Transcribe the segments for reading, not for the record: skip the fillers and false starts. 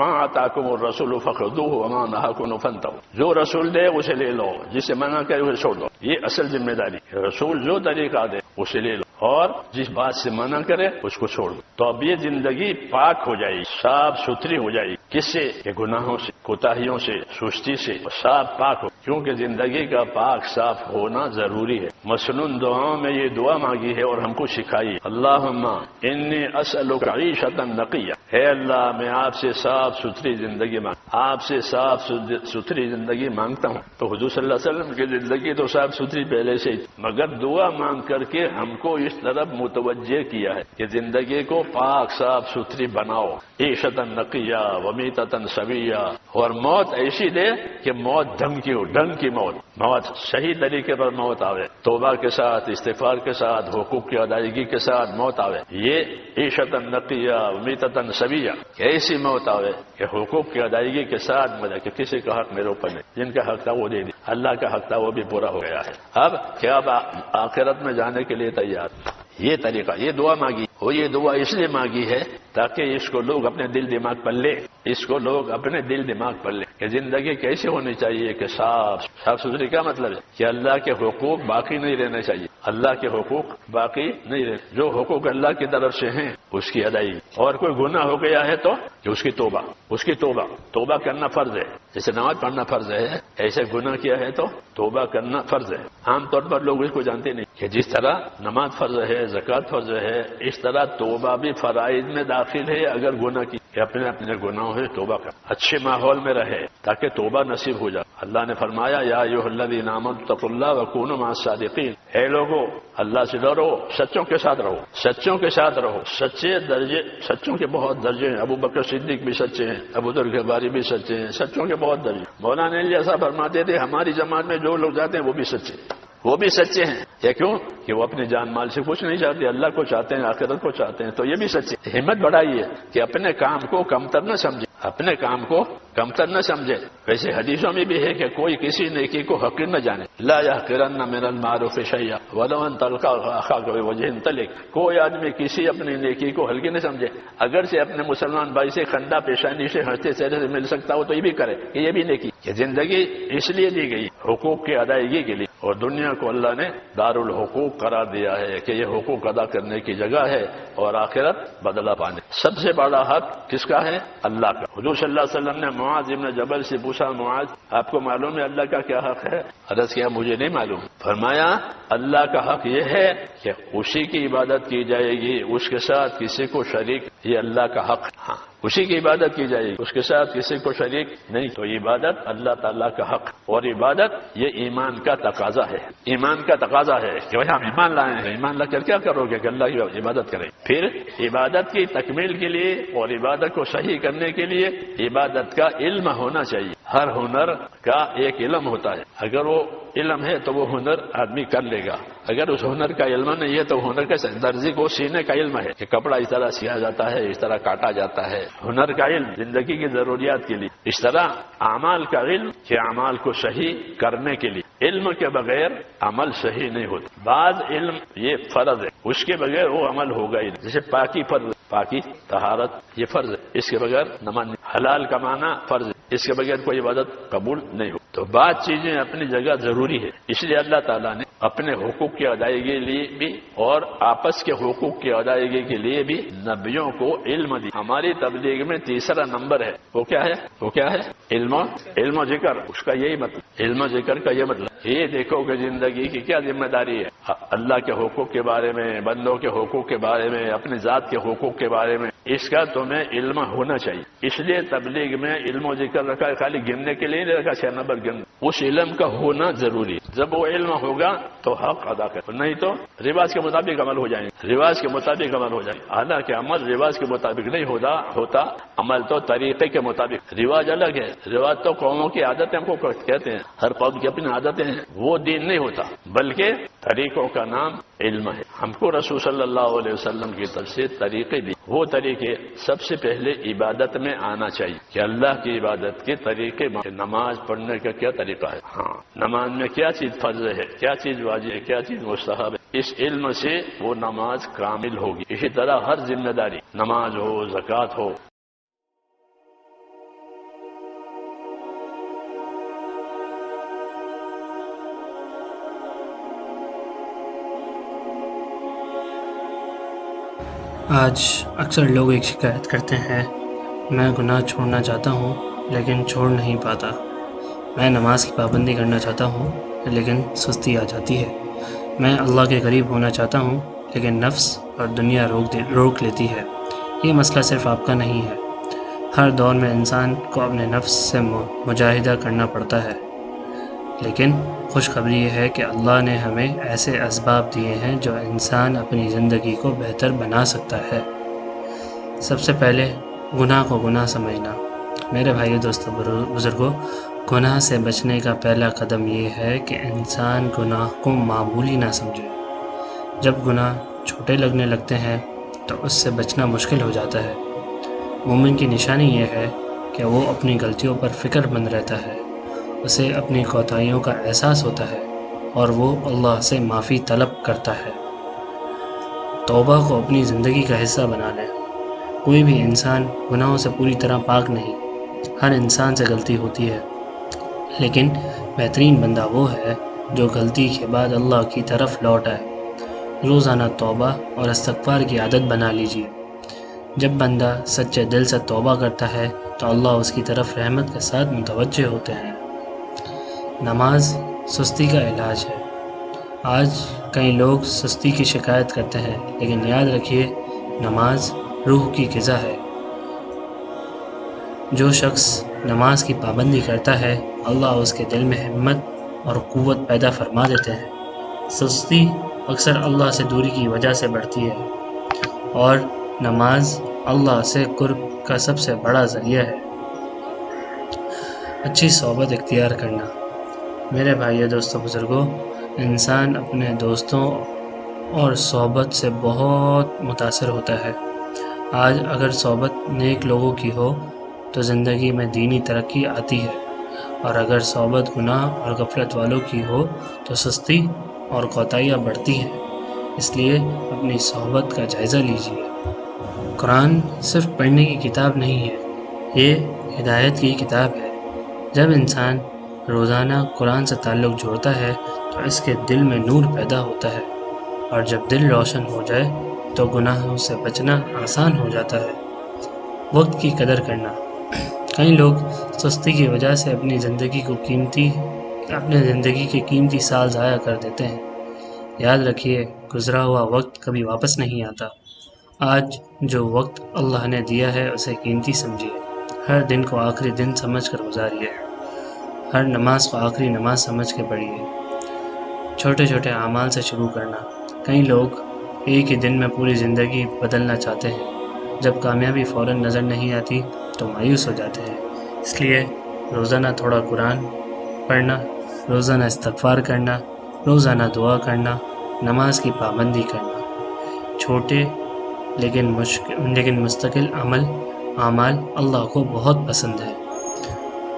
مَا آتَاكُمُ الرَّسُولُ فَخُذُوهُ وَمَا نَهَاكُمْ عنْهُ فَانْتَهُوا، جو رسول دے اسے لے لو، جسے منع کرے اسے چھوڑ دو. یہ اصل ذمہ داری. رسول جو طریقہ دے اسے لے لو اور جس بات سے منع کرے اس کو چھوڑ دو. تو اب یہ زندگی پاک ہو جائے گی، صاف ستھری ہو جائے گی. کس سے؟ کہ گناہوں سے، کوتاہیوں سے، سستی سے صاف پاک ہو. کیونکہ زندگی کا پاک صاف ہونا ضروری ہے. مسنون دعاؤں میں یہ دعا مانگی ہے اور ہم کو سکھائی. اللہم انی اسألک عیشۃ نقیہ، اے اللہ میں آپ سے صاف ستھری زندگی آپ سے صاف ستھری زندگی مانگتا ہوں. تو حضور صلی اللہ علیہ وسلم کی زندگی تو صاف ستھری پہلے سے ہی، مگر دعا مانگ کر کے ہم کو اس طرف متوجہ کیا ہے کہ زندگی کو پاک صاف ستھری بناؤ. عیشۃ نقیہ ومیتۃ سویہ، اور موت ایسی دے کہ موت ڈھنگ کی ہو، ڈھنگ کی موت صحیح طریقے پر موت آوے، توبہ کے ساتھ، استغفار کے ساتھ، حقوق کی ادائیگی کے ساتھ موت آوے. یہ عیشۃ نقیہ ومیتۃ سویہ، ایسی موت آوے کہ حقوق کی ادائیگی کے ساتھ مزہ کہ کسی کا حق میرے اوپر نہیں، جن کا حق تھا وہ دے دی، اللہ کا حق تھا وہ بھی پورا ہو گیا ہے. اب کیا آخرت میں جانے کے لیے تیار. یہ طریقہ، یہ دعا مانگی. وہ یہ دعا اس لیے مانگی ہے تاکہ اس کو لوگ اپنے دل دماغ پر لے، اس کو لوگ اپنے دل دماغ پر لے کہ زندگی کیسے ہونی چاہیے کہ صاف ستھری. کا مطلب ہے کہ اللہ کے حقوق باقی نہیں رہنے چاہیے، اللہ کے حقوق باقی نہیں رہنے. جو حقوق اللہ کی طرف سے ہیں اس کی ادائیگی. اور کوئی گناہ ہو گیا ہے تو کہ اس کی توبہ، اس کی توبہ کرنا فرض ہے. جیسے نماز پڑھنا فرض ہے، ایسے گناہ کیا ہے تو توبہ کرنا فرض ہے. عام طور پر لوگ اس کو جانتے نہیں کہ جس طرح نماز فرض ہے، زکوٰۃ فرض ہے، اس طرح توبہ بھی فرائض میں داخل ہے. اگر گناہ کی کہ اپنے اپنے گناہوں سے توبہ کر، اچھے ماحول میں رہے تاکہ توبہ نصیب ہو جائے. اللہ نے فرمایا یا ایھا الذین آمنوا اتقوا اللہ وکونوا مع الصادقین، اے لوگو اللہ سے ڈرو، سچوں کے ساتھ رہو، سچوں کے ساتھ رہو. سچے درجے، سچوں کے بہت درجے ہیں. ابو بکر صدیق بھی سچے ہیں، ابو ذر غفاری بھی سچے ہیں. سچوں کے بہت درجے. مولانا علی ایسا فرماتے تھے ہماری جماعت میں جو لوگ جاتے ہیں وہ بھی سچے، وہ بھی سچے ہیں. یہ کیوں؟ کہ وہ اپنے جان مال سے کچھ نہیں چاہتے، اللہ کو چاہتے ہیں، آخرت کو چاہتے ہیں. تو یہ بھی سچے. ہمت بڑھائیے کہ اپنے کام کو کمتر نہ سمجھے، اپنے کام کو کمتر نہ سمجھے. ویسے حدیثوں میں بھی ہے کہ کوئی کسی نیکی کو حقیر نہ جانے. لا يحقرن من المعروف شيئا ولو ان تلقى اخاك بوجه طلق. کوئی آدمی کسی اپنی نیکی کو ہلکی نہ سمجھے، اگر سے اپنے مسلمان بھائی سے خندہ پیشانی سے ہنستے چہرے سے مل سکتا ہو تو یہ بھی کرے، کہ یہ بھی نیکی. کہ زندگی اس لیے دی گئی حقوق کی ادائیگی کے لیے، اور دنیا کو اللہ نے دار الحقوق قرار دیا ہے کہ یہ حقوق ادا کرنے کی جگہ ہے اور آخرت بدلہ پانے. سب سے بڑا حق کس کا ہے؟ اللہ کا. حضور صلی اللہ علیہ وسلم نے معاذ بن جبل سے پوچھا معاذ آپ کو معلوم ہے اللہ کا کیا حق ہے؟ عرض کیا مجھے نہیں معلوم. فرمایا اللہ کا حق یہ ہے کہ اسی کی عبادت کی جائے گی، اس کے ساتھ کسی کو شریک، یہ اللہ کا حق. ہاں اسی کی عبادت کی جائے گی، اس کے ساتھ کسی کو شریک نہیں. تو عبادت اللہ تعالیٰ کا حق، اور عبادت یہ ایمان کا تقاضا ہے. ایمان کا تقاضا ہے کہ بھائی ہم ایمان لائے ہیں، ایمان لا کر کیا کرو گے کہ اللہ کی عبادت کریں. پھر عبادت کی تکمیل کے لیے اور عبادت کو صحیح کرنے کے لیے عبادت کا علم ہونا چاہیے. ہر ہنر کا ایک علم ہوتا ہے، اگر وہ علم ہے تو وہ ہنر آدمی کر لے گا. اگر اس ہنر کا علم نہیں ہے تو ہنر کا درزی کو سینے کا علم ہے کہ کپڑا اس طرح سیا جاتا ہے، اس طرح کاٹا جاتا ہے. ہنر کا علم زندگی کی ضروریات کے لیے. اس طرح اعمال کا علم کہ اعمال کو صحیح کرنے کے لیے. علم کے بغیر عمل صحیح نہیں ہوتا. بعض علم یہ فرض ہے، اس کے بغیر وہ عمل ہوگا ہی نہیں. جیسے پاکی فرض، پاکی طہارت یہ فرض ہے، اس کے بغیر نماز نہیں. حلال کمانا فرض ہے، اس کے بغیر کوئی عبادت قبول نہیں ہو. تو بعض چیزیں اپنی جگہ ضروری ہے. اس لیے اللہ تعالیٰ نے اپنے حقوق کی ادائیگی کے لیے بھی اور آپس کے حقوق کی ادائیگی کے لیے بھی نبیوں کو علم دی. ہماری تبلیغ میں تیسرا نمبر ہے، وہ کیا ہے؟ وہ کیا ہے؟ علم و ذکر. اس کا یہی مطلب، علم و ذکر کا یہ مطلب یہ دیکھو کہ زندگی کی کیا ذمہ داری ہے. اللہ کے حقوق کے بارے میں، بندوں کے حقوق کے بارے میں، اپنی ذات کے حقوق کے بارے میں اس کا تمہیں علم ہونا چاہیے. اس لیے تبلیغ میں علم و ذکر رکھا ہے، خالی گننے کے لیے نہیں رکھا 6 نمبر گن. اس علم کا ہونا ضروری ہے. جب وہ علم ہوگا تو حق ادا کر، نہیں تو رواج کے مطابق عمل ہو جائیں گے، رواج کے مطابق عمل ہو جائیں گے. حالانکہ عمل رواج کے مطابق نہیں ہوتا، عمل تو طریقے کے مطابق. رواج الگ ہے، رواج تو قوموں کی عادتیں ہم کو کہتے ہیں، ہر قوم کی اپنی عادتیں ہیں. وہ دین نہیں ہوتا، بلکہ طریقوں کا نام علم ہے. ہم کو رسول صلی اللہ علیہ وسلم کی طرف سے طریقے دی. وہ طریقے سب سے پہلے عبادت میں آنا چاہیے کہ اللہ کی عبادت کے طریقے. نماز پڑھنے کا کیا طریقہ ہے، ہاں نماز میں کیا چیز فرض ہے، کیا چیز واجب ہے، کیا چیز مستحب ہے. اس علم سے وہ نماز کامل ہوگی. اسی طرح ہر ذمہ داری، نماز ہو، زکوٰۃ ہو، آج اکثر لوگ ایک شکایت کرتے ہیں، میں گناہ چھوڑنا چاہتا ہوں لیکن چھوڑ نہیں پاتا، میں نماز کی پابندی کرنا چاہتا ہوں لیکن سستی آ جاتی ہے، میں اللہ کے قریب ہونا چاہتا ہوں لیکن نفس اور دنیا روک لیتی ہے۔ یہ مسئلہ صرف آپ کا نہیں ہے، ہر دور میں انسان کو اپنے نفس سے مجاہدہ کرنا پڑتا ہے، لیکن خوشخبری یہ ہے کہ اللہ نے ہمیں ایسے اسباب دیے ہیں جو انسان اپنی زندگی کو بہتر بنا سکتا ہے۔ سب سے پہلے گناہ کو گناہ سمجھنا۔ میرے بھائیو، دوستو، بزرگوں، گناہ سے بچنے کا پہلا قدم یہ ہے کہ انسان گناہ کو معمولی نہ سمجھے۔ جب گناہ چھوٹے لگنے لگتے ہیں تو اس سے بچنا مشکل ہو جاتا ہے۔ مومن کی نشانی یہ ہے کہ وہ اپنی غلطیوں پر فکر مند رہتا ہے، اسے اپنی کوتاہیوں کا احساس ہوتا ہے اور وہ اللہ سے معافی طلب کرتا ہے۔ توبہ کو اپنی زندگی کا حصہ بنا لیں۔ کوئی بھی انسان گناہوں سے پوری طرح پاک نہیں، ہر انسان سے غلطی ہوتی ہے، لیکن بہترین بندہ وہ ہے جو غلطی کے بعد اللہ کی طرف لوٹ آئے۔ روزانہ توبہ اور استغفار کی عادت بنا لیجیے۔ جب بندہ سچے دل سے توبہ کرتا ہے تو اللہ اس کی طرف رحمت کے ساتھ متوجہ ہوتے ہیں۔ نماز سستی کا علاج ہے۔ آج کئی لوگ سستی کی شکایت کرتے ہیں، لیکن یاد رکھیے نماز روح کی غذا ہے۔ جو شخص نماز کی پابندی کرتا ہے اللہ اس کے دل میں ہمت اور قوت پیدا فرما دیتے ہیں۔ سستی اکثر اللہ سے دوری کی وجہ سے بڑھتی ہے، اور نماز اللہ سے قرب کا سب سے بڑا ذریعہ ہے۔ اچھی صحبت اختیار کرنا۔ میرے بھائیو، دوستو، بزرگوں، انسان اپنے دوستوں اور صحبت سے بہت متاثر ہوتا ہے۔ آج اگر صحبت نیک لوگوں کی ہو تو زندگی میں دینی ترقی آتی ہے، اور اگر صحبت گناہ اور غفلت والوں کی ہو تو سستی اور کوتاہیاں بڑھتی ہیں۔ اس لیے اپنی صحبت کا جائزہ لیجیے۔ قرآن صرف پڑھنے کی کتاب نہیں ہے، یہ ہدایت کی کتاب ہے۔ جب انسان روزانہ قرآن سے تعلق جوڑتا ہے تو اس کے دل میں نور پیدا ہوتا ہے، اور جب دل روشن ہو جائے تو گناہوں سے بچنا آسان ہو جاتا ہے۔ وقت کی قدر کرنا۔ کئی لوگ سستی کی وجہ سے اپنی زندگی کے قیمتی سال ضائع کر دیتے ہیں۔ یاد رکھیے گزرا ہوا وقت کبھی واپس نہیں آتا۔ آج جو وقت اللہ نے دیا ہے اسے قیمتی سمجھیے۔ ہر دن کو آخری دن سمجھ کر گزاریے، ہر نماز کو آخری نماز سمجھ کے پڑھیے۔ چھوٹے چھوٹے اعمال سے شروع کرنا۔ کئی لوگ ایک ہی دن میں پوری زندگی بدلنا چاہتے ہیں، جب کامیابی فوراً نظر نہیں آتی تو مایوس ہو جاتے ہیں۔ اس لیے روزانہ تھوڑا قرآن پڑھنا، روزانہ استغفار کرنا، روزانہ دعا کرنا، نماز کی پابندی کرنا، چھوٹے لیکن مستقل اعمال اللہ کو بہت پسند ہے۔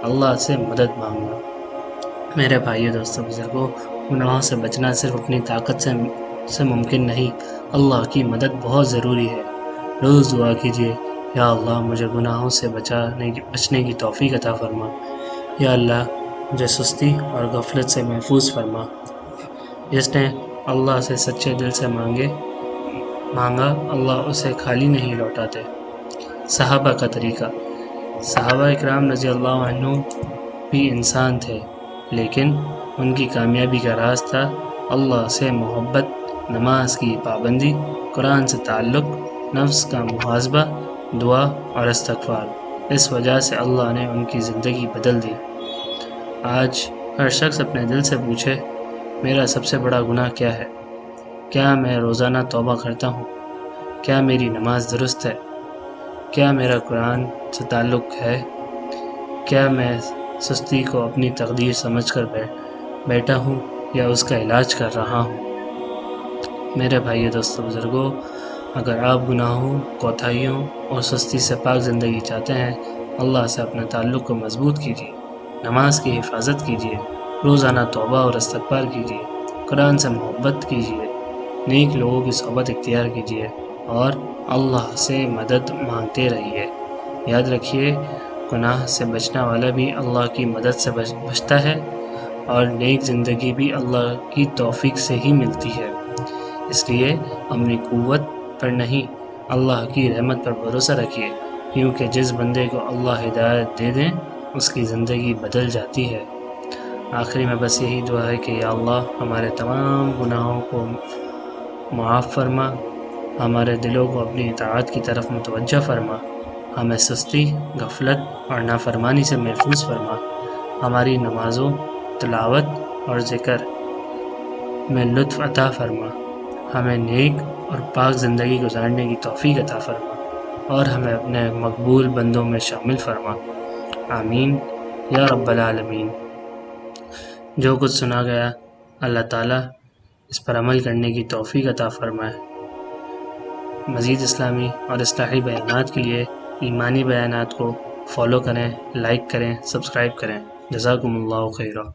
اللہ سے مدد مانگنا۔ میرے بھائیو، دوستو، بزرگوں، گناہوں سے بچنا صرف اپنی طاقت سے ممکن نہیں، اللہ کی مدد بہت ضروری ہے۔ روز دعا کیجیے، یا اللہ مجھے گناہوں سے بچنے کی توفیق عطا فرما، یا اللہ مجھے سستی اور غفلت سے محفوظ فرما۔ جس نے اللہ سے سچے دل سے مانگا اللہ اسے خالی نہیں لوٹاتے۔ صحابہ کا طریقہ۔ صحابہ اکرام رضی اللہ عنہ بھی انسان تھے، لیکن ان کی کامیابی کا راز تھا اللہ سے محبت، نماز کی پابندی، قرآن سے تعلق، نفس کا محاسبہ، دعا اور استغفار۔ اس وجہ سے اللہ نے ان کی زندگی بدل دی۔ آج ہر شخص اپنے دل سے پوچھے، میرا سب سے بڑا گناہ کیا ہے؟ کیا میں روزانہ توبہ کرتا ہوں؟ کیا میری نماز درست ہے؟ کیا میرا قرآن سے تعلق ہے؟ کیا میں سستی کو اپنی تقدیر سمجھ کر بیٹھا ہوں یا اس کا علاج کر رہا ہوں؟ میرے بھائیو، دوستو، بزرگوں، اگر آپ گناہوں، کوتاہیوں اور سستی سے پاک زندگی چاہتے ہیں، اللہ سے اپنے تعلق کو مضبوط کیجیے، نماز کی حفاظت کیجیے، روزانہ توبہ اور استغفار کیجیے، قرآن سے محبت کیجیے، نیک لوگوں کی صحبت اختیار کیجیے اور اللہ سے مدد مانگتے رہیے۔ یاد رکھیے گناہ سے بچنے والا بھی اللہ کی مدد سے بچتا ہے، اور نیک زندگی بھی اللہ کی توفیق سے ہی ملتی ہے۔ اس لیے اپنی قوت پر نہیں اللہ کی رحمت پر بھروسہ رکھیے، کیونکہ جس بندے کو اللہ ہدایت دے دیں اس کی زندگی بدل جاتی ہے۔ آخری میں بس یہی دعا ہے کہ یا اللہ ہمارے تمام گناہوں کو معاف فرما، ہمارے دلوں کو اپنی اطاعت کی طرف متوجہ فرما، ہمیں سستی، غفلت اور نافرمانی سے محفوظ فرما، ہماری نمازوں، تلاوت اور ذکر میں لطف عطا فرما، ہمیں نیک اور پاک زندگی گزارنے کی توفیق عطا فرما اور ہمیں اپنے مقبول بندوں میں شامل فرما، آمین یا رب العالمین۔ جو کچھ سنا گیا اللہ تعالیٰ اس پر عمل کرنے کی توفیق عطا فرمائے۔ مزید اسلامی اور اصلاحی بیانات کے لیے ایمانی بیانات کو فالو کریں، لائک کریں، سبسکرائب کریں۔ جزاکم اللہ خیرہ۔